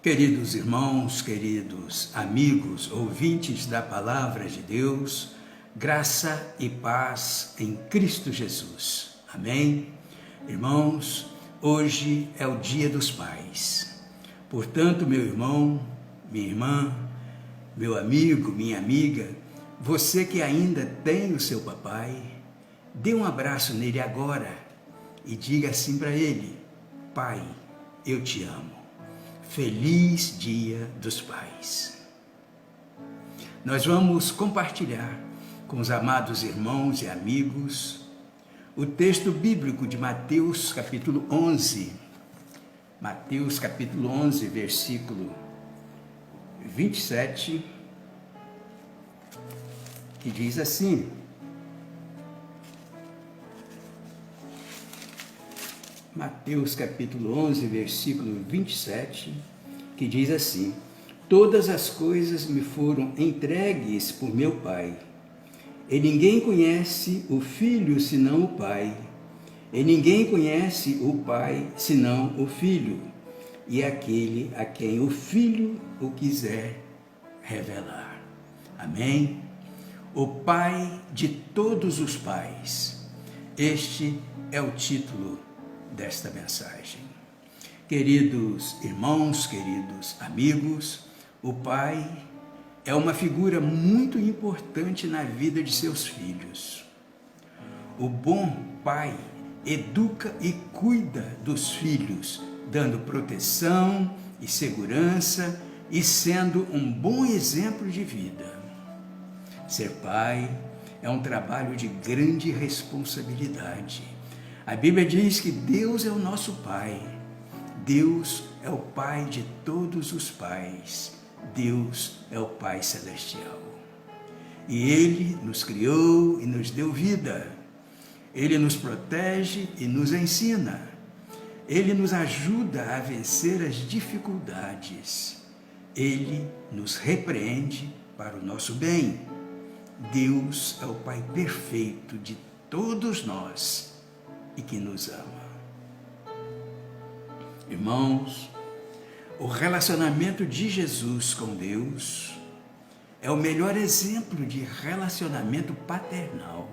Queridos irmãos, queridos amigos, ouvintes da Palavra de Deus, graça e paz em Cristo Jesus. Amém? Irmãos, hoje é o Dia dos Pais. Portanto, meu irmão, minha irmã, meu amigo, minha amiga, você que ainda tem o seu papai, dê um abraço nele agora e diga assim para ele: Pai, eu te amo. Feliz Dia dos Pais. Nós vamos compartilhar com os amados irmãos e amigos o texto bíblico de Mateus capítulo 11. Mateus capítulo 11, versículo 27, que diz assim: Mateus capítulo 11, versículo 27, que diz assim: Todas as coisas me foram entregues por meu Pai, e ninguém conhece o Filho senão o Pai, e ninguém conhece o Pai senão o Filho, e aquele a quem o Filho o quiser revelar. Amém? O Pai de todos os pais. Este é o título desta mensagem. Queridos irmãos, queridos amigos, o pai é uma figura muito importante na vida de seus filhos. O bom pai educa e cuida dos filhos, dando proteção e segurança e sendo um bom exemplo de vida. Ser pai é um trabalho de grande responsabilidade. A Bíblia diz que Deus é o nosso Pai. Deus é o Pai de todos os pais. Deus é o Pai Celestial. E Ele nos criou e nos deu vida. Ele nos protege e nos ensina. Ele nos ajuda a vencer as dificuldades. Ele nos repreende para o nosso bem. Deus é o Pai perfeito de todos nós e que nos ama. Irmãos, o relacionamento de Jesus com Deus é o melhor exemplo de relacionamento paternal.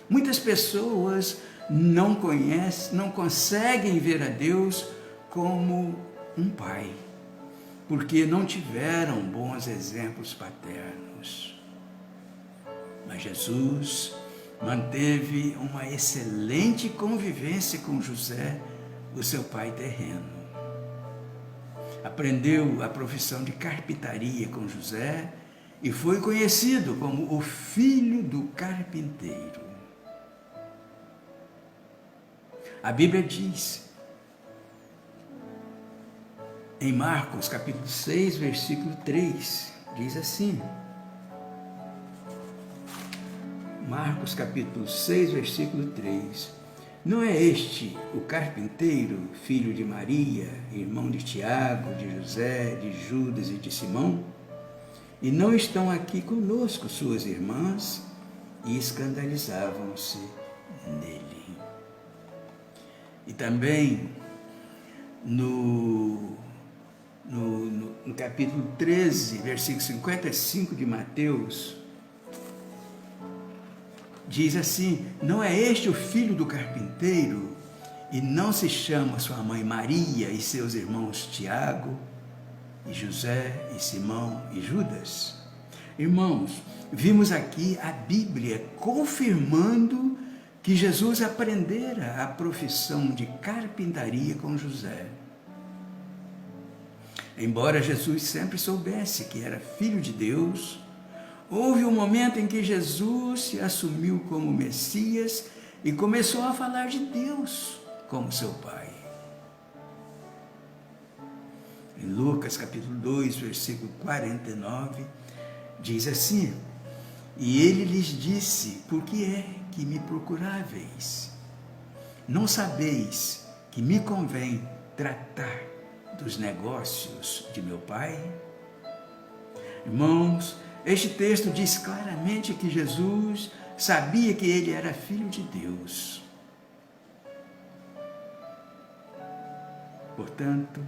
Muitas pessoas não conseguem ver a Deus como um pai, porque não tiveram bons exemplos paternos. Mas Jesus manteve uma excelente convivência com José, o seu pai terreno. Aprendeu a profissão de carpintaria com José e foi conhecido como o filho do carpinteiro. A Bíblia diz, em Marcos capítulo 6, versículo 3, diz assim: Marcos capítulo 6, versículo 3. Não é este o carpinteiro, filho de Maria, irmão de Tiago, de José, de Judas e de Simão? E não estão aqui conosco suas irmãs? E escandalizavam-se nele. E também no capítulo 13, versículo 55 de Mateus, diz assim: Não é este o filho do carpinteiro? E não se chama sua mãe Maria e seus irmãos Tiago, e José, e Simão, e Judas? Irmãos, vimos aqui a Bíblia confirmando que Jesus aprendera a profissão de carpintaria com José. Embora Jesus sempre soubesse que era filho de Deus, houve um momento em que Jesus se assumiu como Messias e começou a falar de Deus como seu Pai. Em Lucas capítulo 2, versículo 49, diz assim: E ele lhes disse: Por que é que me procuráveis? Não sabeis que me convém tratar dos negócios de meu Pai? Irmãos, este texto diz claramente que Jesus sabia que ele era filho de Deus. Portanto,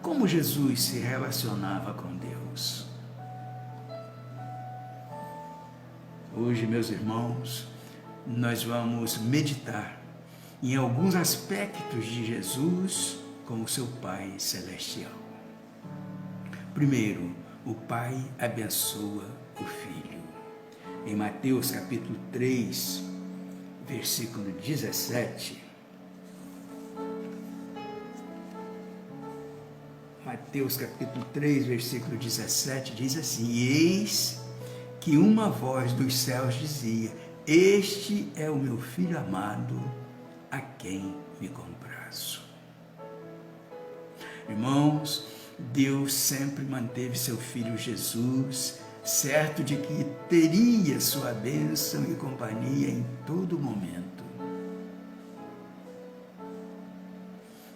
como Jesus se relacionava com Deus. Hoje, meus irmãos, nós vamos meditar em alguns aspectos de Jesus com o seu Pai Celestial. Primeiro, o Pai abençoa o Filho. Em Mateus capítulo 3, versículo 17, Mateus capítulo 3, versículo 17, diz assim: eis que uma voz dos céus dizia: este é o meu Filho amado, a quem me comprazo. Irmãos, Deus sempre manteve seu Filho Jesus, certo de que teria sua bênção e companhia em todo momento.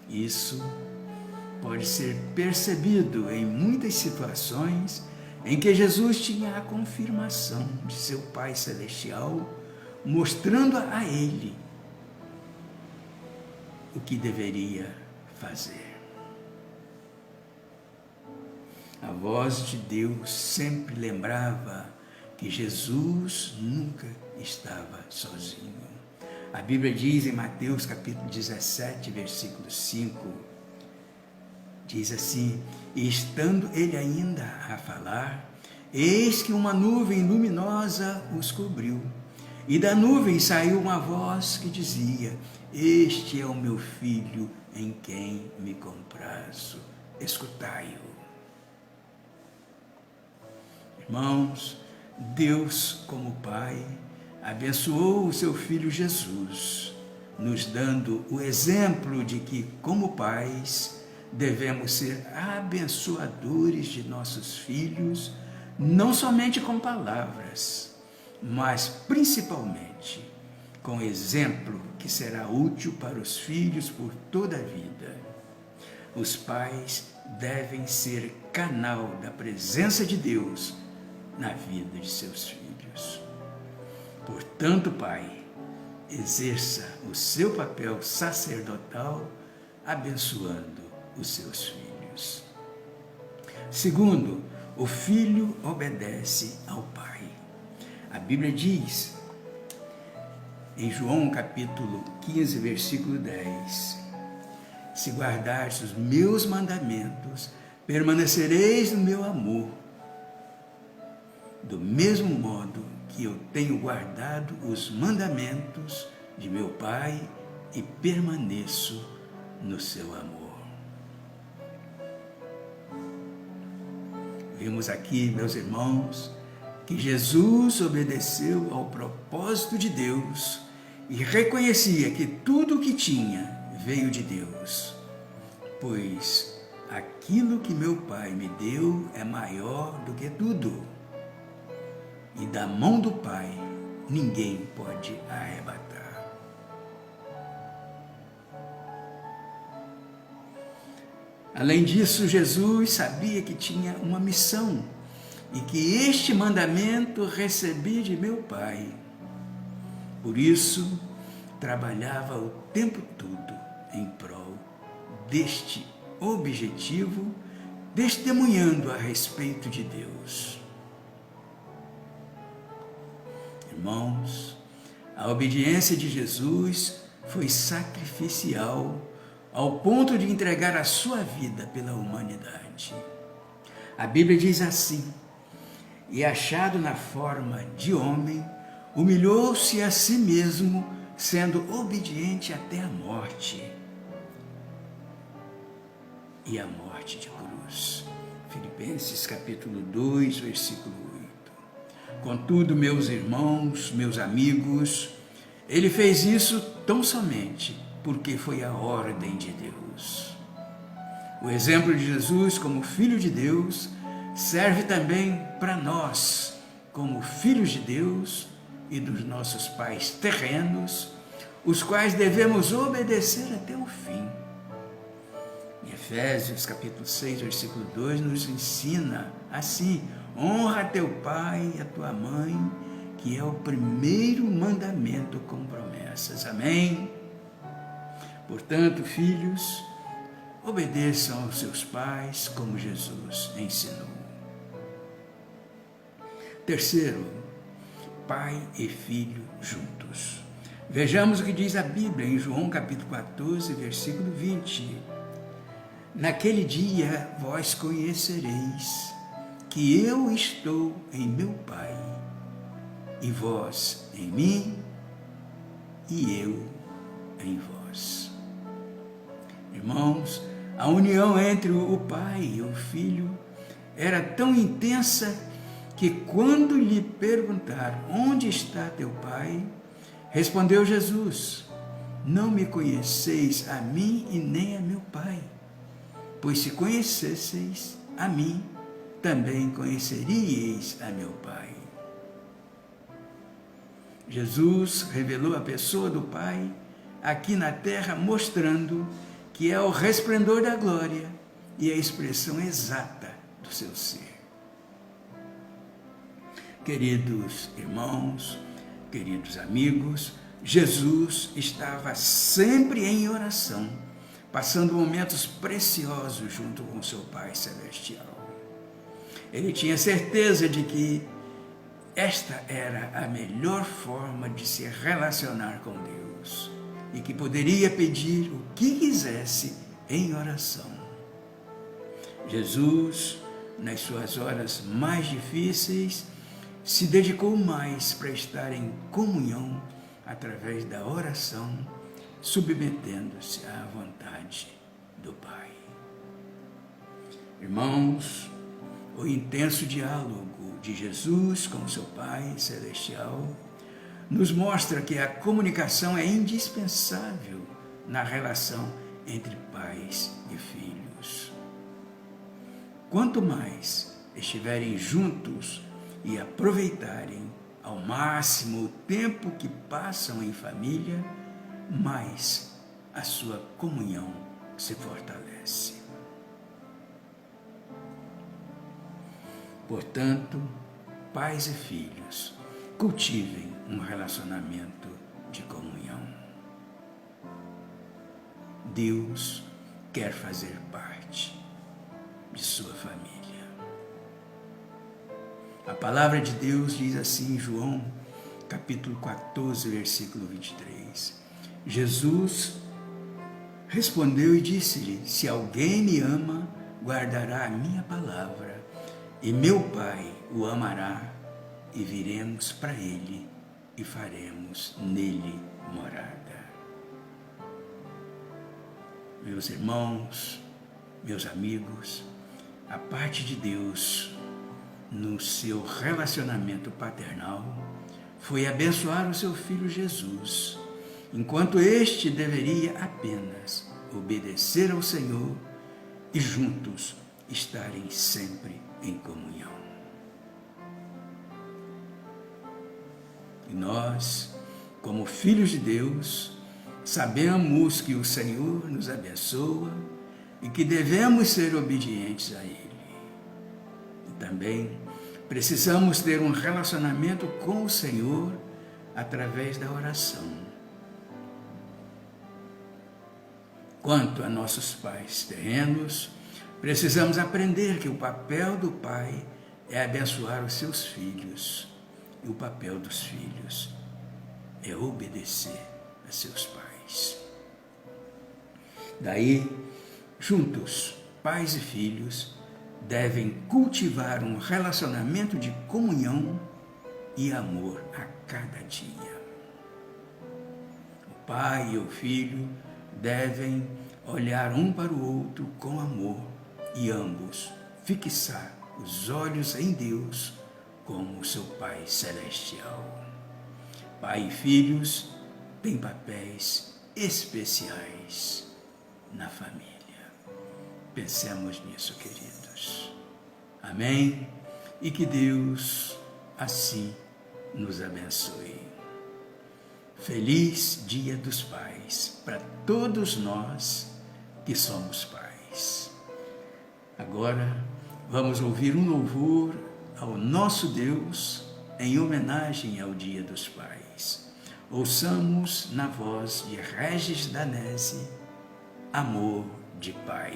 Isso pode ser percebido em muitas situações em que Jesus tinha a confirmação de seu Pai Celestial, mostrando a ele o que deveria fazer. A voz de Deus sempre lembrava que Jesus nunca estava sozinho. A Bíblia diz em Mateus capítulo 17, versículo 5, diz assim: e estando ele ainda a falar, eis que uma nuvem luminosa os cobriu, e da nuvem saiu uma voz que dizia: este é o meu Filho em quem me comprazo, escutai-o. Irmãos, Deus, como Pai, abençoou o seu Filho Jesus, nos dando o exemplo de que, como pais, devemos ser abençoadores de nossos filhos, não somente com palavras, mas principalmente com exemplo que será útil para os filhos por toda a vida. Os pais devem ser canal da presença de Deus na vida de seus filhos. Portanto, Pai, exerça o seu papel sacerdotal abençoando os seus filhos. Segundo, o filho obedece ao Pai. A Bíblia diz, em João capítulo 15, versículo 10, se guardardes os meus mandamentos, permanecereis no meu amor, do mesmo modo que eu tenho guardado os mandamentos de meu Pai e permaneço no seu amor. Vimos aqui, meus irmãos, que Jesus obedeceu ao propósito de Deus e reconhecia que tudo o que tinha veio de Deus, pois aquilo que meu Pai me deu é maior do que tudo, e da mão do Pai ninguém pode arrebatar. Além disso, Jesus sabia que tinha uma missão e que este mandamento recebi de meu Pai. Por isso, trabalhava o tempo todo em prol deste objetivo, testemunhando a respeito de Deus. Irmãos, a obediência de Jesus foi sacrificial ao ponto de entregar a sua vida pela humanidade. A Bíblia diz assim: e achado na forma de homem, humilhou-se a si mesmo, sendo obediente até a morte, e a morte de cruz. Filipenses capítulo 2, versículo 8. Contudo, meus irmãos, meus amigos, ele fez isso tão somente porque foi a ordem de Deus. O exemplo de Jesus como Filho de Deus serve também para nós, como filhos de Deus e dos nossos pais terrenos, os quais devemos obedecer até o fim. Em Efésios capítulo 6, versículo 2, nos ensina assim: honra teu pai e a tua mãe, que é o primeiro mandamento com promessas. Amém? Portanto, filhos, obedeçam aos seus pais como Jesus ensinou. Terceiro, pai e filho juntos. Vejamos o que diz a Bíblia em João capítulo 14, versículo 20. Naquele dia vós conhecereis que eu estou em meu Pai, e vós em mim, e eu em vós. Irmãos, a união entre o Pai e o Filho era tão intensa que quando lhe perguntaram: onde está teu Pai? Respondeu Jesus: não me conheceis a mim e nem a meu Pai. Pois se conhecesseis a mim, também conheceríeis a meu Pai. Jesus revelou a pessoa do Pai aqui na terra, mostrando que é o resplendor da glória e a expressão exata do seu ser. Queridos irmãos, queridos amigos, Jesus estava sempre em oração, passando momentos preciosos junto com seu Pai Celestial. Ele tinha certeza de que esta era a melhor forma de se relacionar com Deus e que poderia pedir o que quisesse em oração. Jesus, nas suas horas mais difíceis, se dedicou mais para estar em comunhão através da oração, submetendo-se à vontade do Pai. Irmãos, o intenso diálogo de Jesus com seu Pai Celestial nos mostra que a comunicação é indispensável na relação entre pais e filhos. Quanto mais estiverem juntos e aproveitarem ao máximo o tempo que passam em família, mais a sua comunhão se fortalece. Portanto, pais e filhos, cultivem um relacionamento de comunhão. Deus quer fazer parte de sua família. A palavra de Deus diz assim em João, capítulo 14, versículo 23. Jesus respondeu e disse-lhe: se alguém me ama, guardará a minha palavra, e meu Pai o amará, e viremos para ele e faremos nele morada. Meus irmãos, meus amigos, a parte de Deus no seu relacionamento paternal foi abençoar o seu filho Jesus, enquanto este deveria apenas obedecer ao Senhor e juntos estarem sempre em comunhão. E nós, como filhos de Deus, sabemos que o Senhor nos abençoa e que devemos ser obedientes a Ele. E também precisamos ter um relacionamento com o Senhor através da oração. Quanto a nossos pais terrenos, precisamos aprender que o papel do pai é abençoar os seus filhos, e o papel dos filhos é obedecer a seus pais. Daí, juntos, pais e filhos devem cultivar um relacionamento de comunhão e amor a cada dia. O pai e o filho devem olhar um para o outro com amor e ambos fixar os olhos em Deus como seu Pai Celestial. Pai e filhos têm papéis especiais na família. Pensemos nisso, queridos. Amém? E que Deus assim nos abençoe. Feliz Dia dos Pais para todos nós que somos pais. Agora vamos ouvir um louvor ao nosso Deus em homenagem ao Dia dos Pais. Ouçamos na voz de Regis Danese, Amor de pai.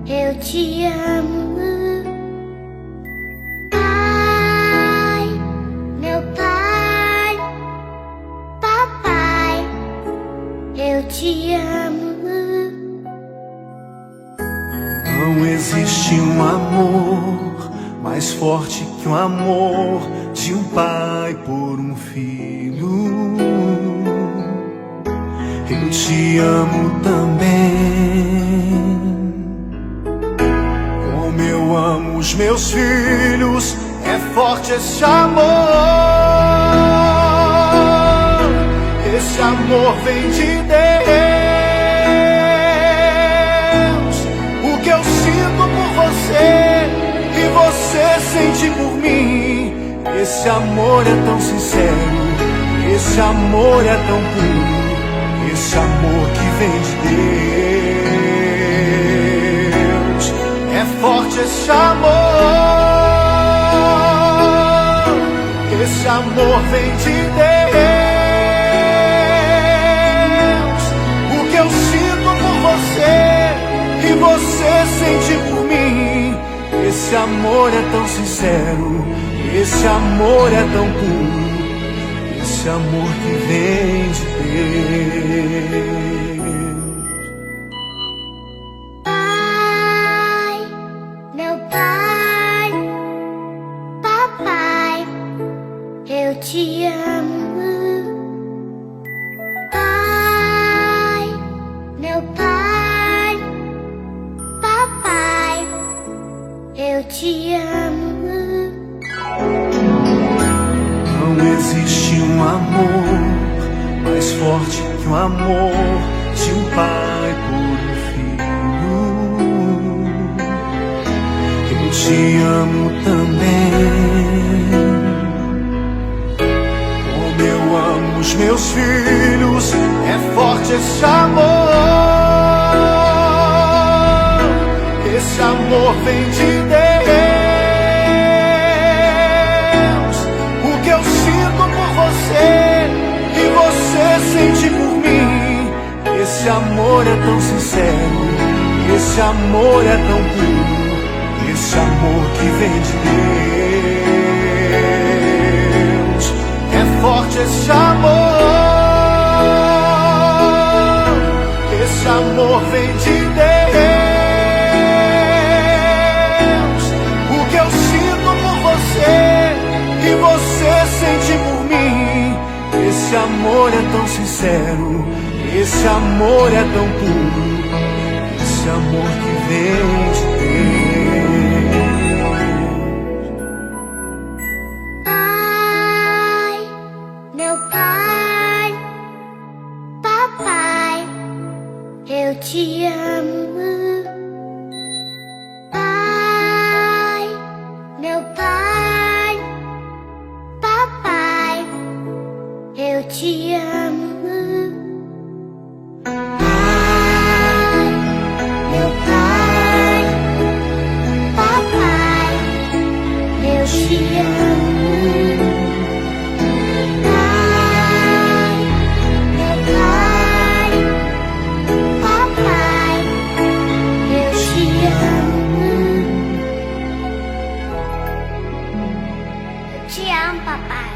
Eu te amo, Pai, meu Pai, Papai, eu te amo. Não existe um amor mais forte que o amor de um pai por um filho. Eu te amo também. Como eu amo os meus filhos, é forte esse amor. Esse amor vem de Deus. O que eu sinto por você e você sente por mim. Esse amor é tão sincero, esse amor é tão puro, esse amor que vem de Deus. É forte esse amor, esse amor vem de Deus. O que eu sinto por você e você sente por mim. Esse amor é tão sincero, esse amor é tão puro, esse amor que vem de Deus. Pai, meu Pai, Papai, eu te amo. Pai, meu Pai, Papai, eu te amo. Não existe um amor mais forte que o amor de um pai por um filho. Eu te amo também. Como eu amo os meus filhos, é forte esse amor. Esse amor vem de Deus. O que eu sinto por você e você sente por mim. Esse amor é tão sincero, esse amor é tão puro, esse amor que vem de Deus. É forte esse amor, esse amor vem de Deus. O que eu sinto por você e você sente por mim. Esse amor é tão sincero, esse amor é tão puro, esse amor que vem de Deus. Pai, meu Pai, Papai, eu te amo. Pai, meu Pai, Papai, eu te amo. Pai, meu Pai, Papai, eu te amo. Pai, meu Pai, Papai, eu te amo. Eu te amo, papai.